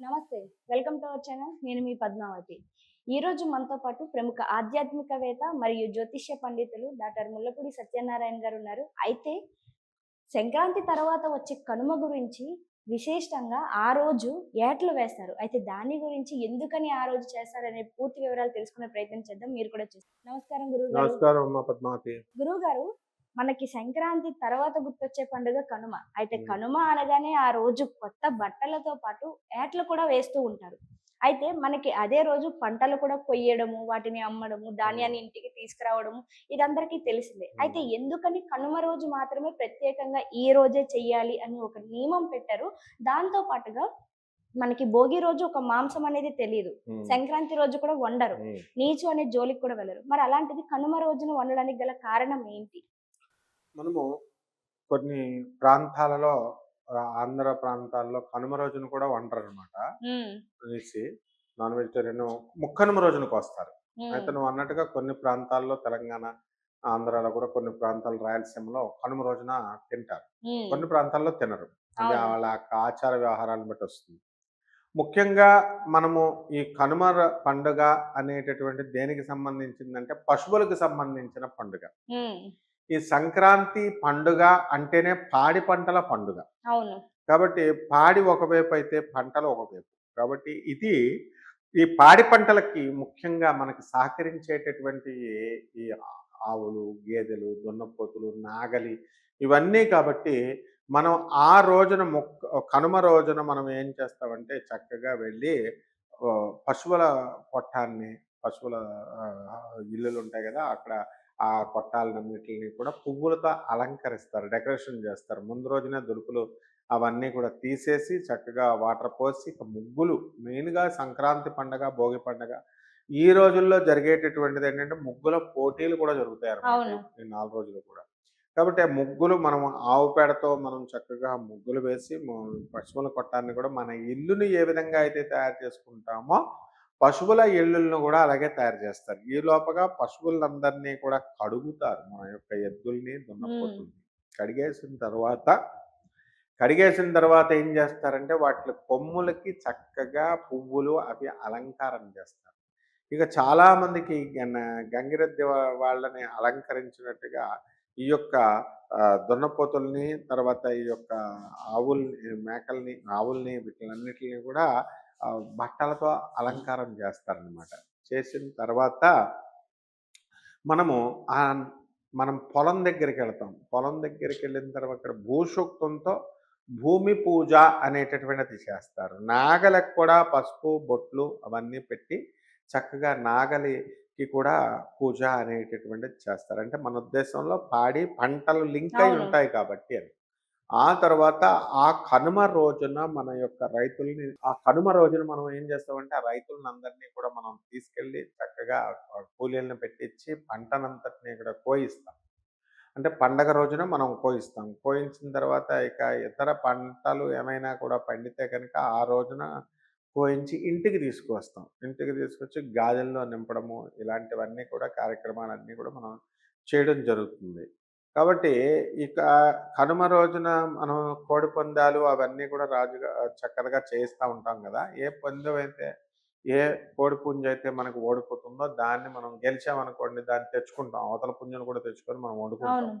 నమస్తే. Welcome to our channel. నేను మీ పద్మావతి. ఈరోజు మనతో పాటు ప్రముఖ ఆధ్యాత్మికవేత్త మరియు జ్యోతిష్య పండితులు డాక్టర్ ముల్లపూడి సత్యనారాయణ గారు ఉన్నారు. అయితే సంక్రాంతి తర్వాత వచ్చే కనుమ గురించి విశేషంగా ఆ రోజు ఏటలు వేస్తారు. అయితే దాని గురించి ఎందుకని ఆ రోజు చేస్తారనే పూర్తి వివరాలు తెలుసుకునే ప్రయత్నం చేద్దాం. మీరు కూడా నమస్కారం గురువుగారు. నమస్కారం అమ్మ పద్మావతి. గురువుగారు, మనకి సంక్రాంతి తర్వాత గుర్తొచ్చే పండుగ కనుమ. అయితే హ్మ్. కనుమ అనగానే ఆ రోజు కొత్త బట్టలతో పాటు ఏటలు కూడా వేస్తూ ఉంటారు. అయితే మనకి అదే రోజు పంటలు కూడా కొయ్యడము, వాటిని అమ్మడము, హ్మ్. ధాన్యాన్ని ఇంటికి తీసుకురావడము ఇదందరికీ తెలిసిందే. అయితే హ్మ్. ఎందుకని కనుమ రోజు మాత్రమే ప్రత్యేకంగా ఈ రోజే చెయ్యాలి అని ఒక నియమం పెట్టారు. దాంతో పాటుగా మనకి భోగి రోజు ఒక మాంసం అనేది తెలీదు. హ్మ్. సంక్రాంతి రోజు కూడా వండరు. హ్మ్. నీచు అనే జోలికి కూడా వెళ్లరు. మరి అలాంటిది కనుమ రోజున వండడానికి గల కారణం ఏంటి? మనము కొన్ని ప్రాంతాలలో ఆంధ్ర ప్రాంతాల్లో కనుమ రోజున కూడా వండరనమాట. హ్మ్. అనేసి నాన్ వెజిటేరియన్ ముక్కనుమ రోజున కోస్తారు. హ్మ్. అయితే నువ్వు అన్నట్టుగా కొన్ని ప్రాంతాల్లో తెలంగాణ, ఆంధ్రాలో కూడా కొన్ని ప్రాంతాలు రాయలసీమలో కనుమ రోజున తింటారు. హ్మ్. కొన్ని ప్రాంతాల్లో తినరు. అది అవును. వాళ్ళ యొక్క ఆచార వ్యవహారాలను బట్టి వస్తుంది. ముఖ్యంగా మనము ఈ కనుమ పండుగ అనేటటువంటిది దేనికి సంబంధించిందంటే పశువులకు సంబంధించిన పండుగ. హ్మ్. ఈ సంక్రాంతి పండుగ అంటేనే పాడి పంటల పండుగ. అవును. కాబట్టి పాడి ఒకవైపు అయితే పంటలు ఒకవైపు. కాబట్టి ఇది ఈ పాడి పంటలకి ముఖ్యంగా మనకి సహకరించేటటువంటి ఈ ఆవులు, గేదెలు, దున్నపోతులు, నాగలి ఇవన్నీ కాబట్టి మనం ఆ రోజున కనుమ రోజున మనం ఏం చేస్తామంటే చక్కగా వెళ్ళి పశువుల కొట్టాన్ని, పశువుల ఇల్లులుంటాయి గదా! అక్కడ ఆ కొట్టాలన్నిటిని కూడా పువ్వులతో అలంకరిస్తారు. డెకరేషన్ జేస్తారు. ముందు రోజునే దులుపులు అవన్నీ కూడా తీసేసి చక్కగా వాటర్ పోసి ఇక ముగ్గులు మెయిన్‌గా సంక్రాంతి పండగ, భోగి పండగ ఈ రోజుల్లో జరిగేటటువంటిదేంటంటే ముగ్గుల పోటీలు కూడా జరుగుతాయన్నమాట. అవును. ఈ 4 రోజులు కూడా. కాబట్టి ఆ ముగ్గులు మనం ఆవు పేడతో మనం చక్కగా ముగ్గులు వేసి పశువుల కొట్టాన్ని కూడా మన ఇల్లుని ఏ విధంగా అయితే తయారు చేసుకుంటామో పశువుల ఇళ్ళను కూడా అలాగే తయారు చేస్తారు. ఈ లోపగా పశువులందరినీ కూడా కడుగుతారు. మన యొక్క ఎద్దుల్ని, హ్మ్. దున్నపోతుల్ని. కడిగేసిన తర్వాత కడిగేసిన తర్వాత ఏం చేస్తారంటే వాటి కొమ్ములకి చక్కగా పువ్వులు అవి అలంకారం చేస్తారు. ఇక చాలామందికి గంగిరెద్దు వాళ్ళని అలంకరించినట్టుగా ఈ యొక్క దున్నపోతుల్ని, తర్వాత ఈ యొక్క ఆవుల్ని, మేకల్ని, ఆవుల్ని వీటిలన్నిటిని కూడా బట్టలతో అలంకారం చేస్తారనమాట. చేసిన తర్వాత మనము మనం పొలం దగ్గరికెళ్తాం. పొలం దగ్గరికెళ్ళిన తర్వాత అక్కడ భూసూక్తంతో భూమి పూజ అనేటటువంటిది చేస్తారు. నాగలికి కూడా పసుపు, బొట్లు అవన్నీ పెట్టి చక్కగా నాగలికి కూడా పూజ అనేటటువంటిది చేస్తారు. అంటే మన ఉద్దేశంలో పాడి పంటలు లింక్ అయి అవును. ఉంటాయి కాబట్టి అని. ఆ తర్వాత ఆ కనుమ రోజున మన యొక్క రైతుల్ని ఆ కనుమ రోజున మనం ఏం చేస్తామంటే, ఆ రైతులనందరినీ కూడా మనం తీసుకెళ్ళి చక్కగా కూలీలను పెట్టించి పంటనంతటిని కూడా కోయిస్తాం. అంటే పండగ రోజున మనం కోయిస్తాం. కోయించిన తర్వాత ఇక ఇతర పంటలు ఏమైనా కూడా పండితే కనుక ఆ రోజున కోయించి ఇంటికి తీసుకువస్తాం. ఇంటికి తీసుకొచ్చి గాదెల్లో నింపడము ఇలాంటివన్నీ కూడా కార్యక్రమాలన్నీ కూడా మనం చేయడం జరుగుతుంది. కాబట్టి ఇక కనుమ రోజున మనం కోడిపందాలు అవన్నీ కూడా చక్కగా చేయిస్తా ఉంటాం గదా! ఏ పందెమైతే ఏ కోడి పుంజైతే మనకు ఓడిపోతుందో దాన్ని మనం గెలిచామనుకోండి దాన్ని తెచ్చుకుంటాం. అవతల పుంజును కూడా తెచ్చుకొని మనం వండుకుంటాం. అవును.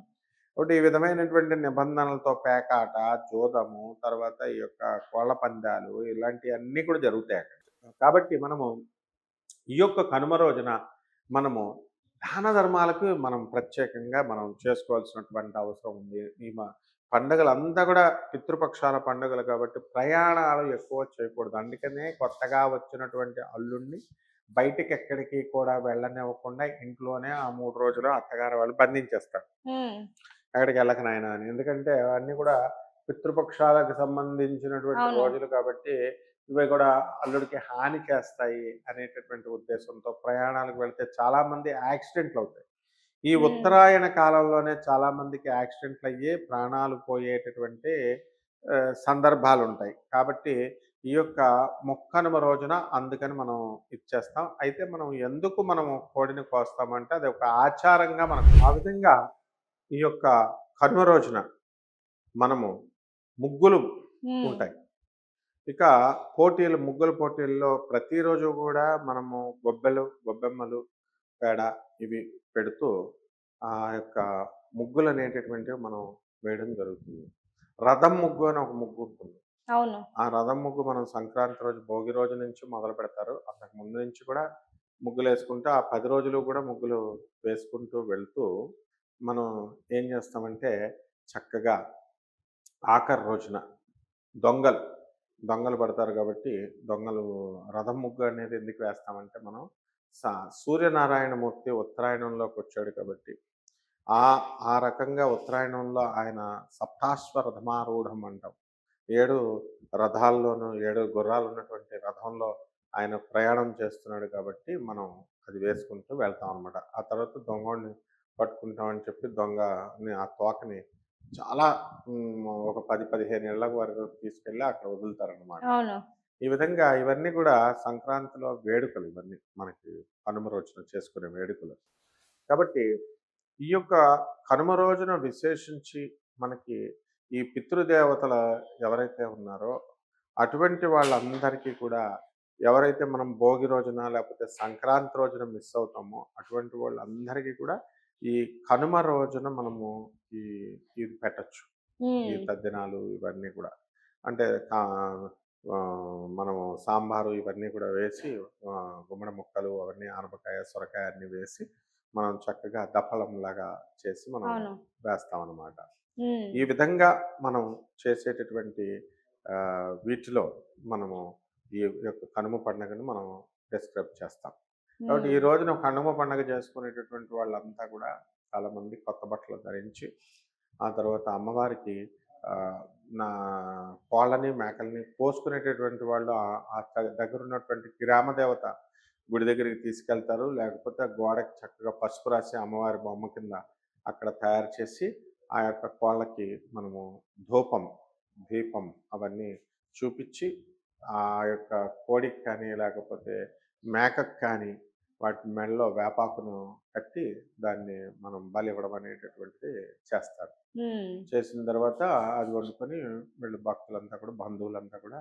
కాబట్టి ఈ విధమైనటువంటి నిబంధనలతో పేకాట, జూదము, తర్వాత ఈ యొక్క కోళ్ళ పందాలు ఇలాంటియన్నీ కూడా జరుగుతాయక్కడ. కాబట్టి మనము ఈ యొక్క కనుమ రోజున మనము దాన ధర్మాలకు మనం ప్రత్యేకంగా మనం చేసుకోవాల్సినటువంటి అవసరం ఉంది. పండుగలంతా కూడా పితృపక్షాల పండుగలు కాబట్టి ప్రయాణాలు ఎక్కువ చేయకూడదు. అందుకనే కొత్తగా వచ్చినటువంటి అల్లుడిని బయటికెక్కడికి కూడా వెళ్ళనివ్వకుండా ఇంట్లోనే ఆ 3 రోజులు అత్తగారు వాళ్ళు బంధించేస్తారు. హ్మ్. ఎక్కడికెళ్ళకు నాయనా అని. ఎందుకంటే అవన్నీ కూడా పితృపక్షాలకు సంబంధించినటువంటి అవును. రోజులు కాబట్టి, ఇవి కూడా అల్లుడికి హాని చేస్తాయి అనేటటువంటి ఉద్దేశంతో ప్రయాణాలకు వెళ్తే చాలామంది యాక్సిడెంట్‌లవుతాయి. ఈ హ్మ్. ఉత్తరాయణ కాలంలోనే చాలామందికి యాక్సిడెంట్‌లయ్యి ప్రాణాలు పోయేటటువంటి సందర్భాలుంటాయి. కాబట్టి ఈ యొక్క ముక్కనుమ రోజున అందుకని మనం ఇచ్చేస్తాం. అయితే మనం ఎందుకు మనము కోడిని కోస్తామంటే అది ఒక ఆచారంగా మనకు ఆ విధంగా ఈ యొక్క కనుమ రోజున మనము ముగ్గులు హ్మ్. ఉంటాయి. ఇక పోటీలు, ముగ్గుల పోటీల్లో ప్రతిరోజు గూడా మనము గొబ్బెమ్మలు, పేడ ఇవి పెడుతూ ఆ యొక్క ముగ్గులనేటటువంటివి మనం వేయడం జరుగుతుంది. రథం ముగ్గు అని ఒక ముగ్గు ఉంటుంది. అవును. ఆ రథం ముగ్గు మనం సంక్రాంతి రోజు, భోగి రోజు నుంచి మొదలుపెడతారు. అంతకు ముందు నుంచి కూడా ముగ్గులేసుకుంటూ, ఆ 10 రోజులు కూడా ముగ్గులు వేసుకుంటూ వెళ్తూ, మనం ఏం చేస్తామంటే చక్కగా ఆఖరి రోజున దొంగలు, దొంగలు పడతారు కాబట్టి, దొంగలు రథం ముగ్గు అనేది ఎందుకు వేస్తామంటే మనం స సూర్యనారాయణమూర్తి ఉత్తరాయణంలోకొచ్చాడు కాబట్టి, ఆ ఆ రకంగా ఉత్తరాయణంలో ఆయన సప్తాశ్వరథమారూఢం అంటాం. 7 రథాల్లోనూ 7 గుర్రాలున్నటువంటి రథంలో ఆయన ప్రయాణం చేస్తున్నాడు కాబట్టి, మనం అది వేసుకుంటూ వెళ్తామనమాట. ఆ తర్వాత దొంగోడిని పట్టుకుంటామని చెప్పి దొంగని ఆ తోకని చాలా ఒక 10, 15 ఇళ్ళ వరకు తీసుకెళ్ళి అక్కడ వదులుతారనమాట. అవును. ఈ విధంగా ఇవన్నీ గూడా సంక్రాంతిలో వేడుకలు ఇవన్నీ. మనకి కనుమ రోజున చేసుకునే వేడుకలు. కాబట్టి ఈ యొక్క కనుమ రోజున విశేషించి మనకి ఈ పితృదేవతల ఎవరైతే ఉన్నారో అటువంటి వాళ్ళందరికీ కూడా ఎవరైతే మనం భోగి రోజున లేకపోతే సంక్రాంతి రోజున మిస్ అవుతామో అటువంటి వాళ్ళందరికీ కూడా ఈ కనుమ రోజున మనము ఈ ఇది పెట్టొచ్చు. ఈ హ్మ్. తద్దినాలు ఇవన్నీ కూడా. అంటే మనము సాంబారు ఇవన్నీ కూడా వేసి గుమ్మడి ముక్కలు అవన్నీ ఆనపకాయ, సొరకాయ అన్నీ వేసి మనం చక్కగా దప్పలంలాగా చేసి మనం అవును. వేస్తామనమాట. హ్మ్. ఈ విధంగా మనం చేసేటటువంటి వీటిలో మనము ఈ యొక్క కనుమ పండుగను మనం డిస్క్రైబ్ చేస్తాం. కాబట్టి ఈ హ్మ్. రోజున కనుమ పండుగ చేసుకునేటటువంటి వాళ్ళంతా కూడా చాలామంది కొత్త బట్టలు ధరించి, ఆ తర్వాత అమ్మవారికి ఆహ్, నా కోళ్ళని, మేకలని కోసుకునేటటువంటి వాళ్ళు దగ్గరున్నటువంటి గ్రామ దేవత గుడి దగ్గరికి తీసుకెళ్తారు. లేకపోతే ఆ గోడకి చక్కగా పసుపు రాసి అమ్మవారి బొమ్మ కింద అక్కడ తయారు చేసి, ఆ యొక్క కోళ్ళకి మనము ధూపం, దీపం అవన్నీ చూపిచ్చి, ఆ యొక్క కోడికి కానీ, లేకపోతే మేకకి కానీ వాటి మెడలో వేపాకును కట్టి దాన్ని మనం బలివ్వడం అనేటటువంటిది చేస్తారు. హ్మ్. చేసిన తర్వాత అది వండుకొని వీళ్ళు భక్తులంతా కూడా, బంధువులంతా కూడా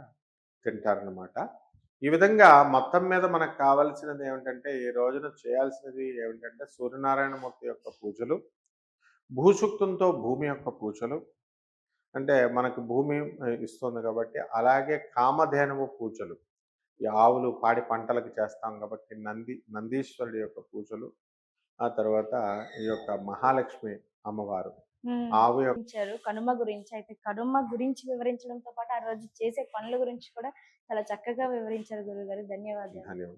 తింటారనమాట. ఈ విధంగా మొత్తం మీద మనకు కావాల్సినది ఏమిటంటే, ఈ రోజున చేయాల్సినది ఏమిటంటే, సూర్యనారాయణమూర్తి యొక్క పూజలు, భూసూక్తంతో భూమి యొక్క పూజలు. అంటే మనకు భూమి ఇస్తుంది కాబట్టి, అలాగే కామధేనువు పూజలు. ఈ ఆవులు, పాడి పంటలకు చేస్తాం కాబట్టి నందీశ్వరుడి యొక్క పూజలు. ఆ తర్వాత ఈ యొక్క మహాలక్ష్మి అమ్మవారు. హ్మ్. ఆవు యొక్క వివరించారు కనుమ గురించి. అయితే కనుమ గురించి వివరించడంతో పాటు, ఆ రోజు చేసే పనుల గురించి కూడా చాలా చక్కగా వివరించారు గురువుగారు. ధన్యవాదాలు. ధన్యవాదాలు.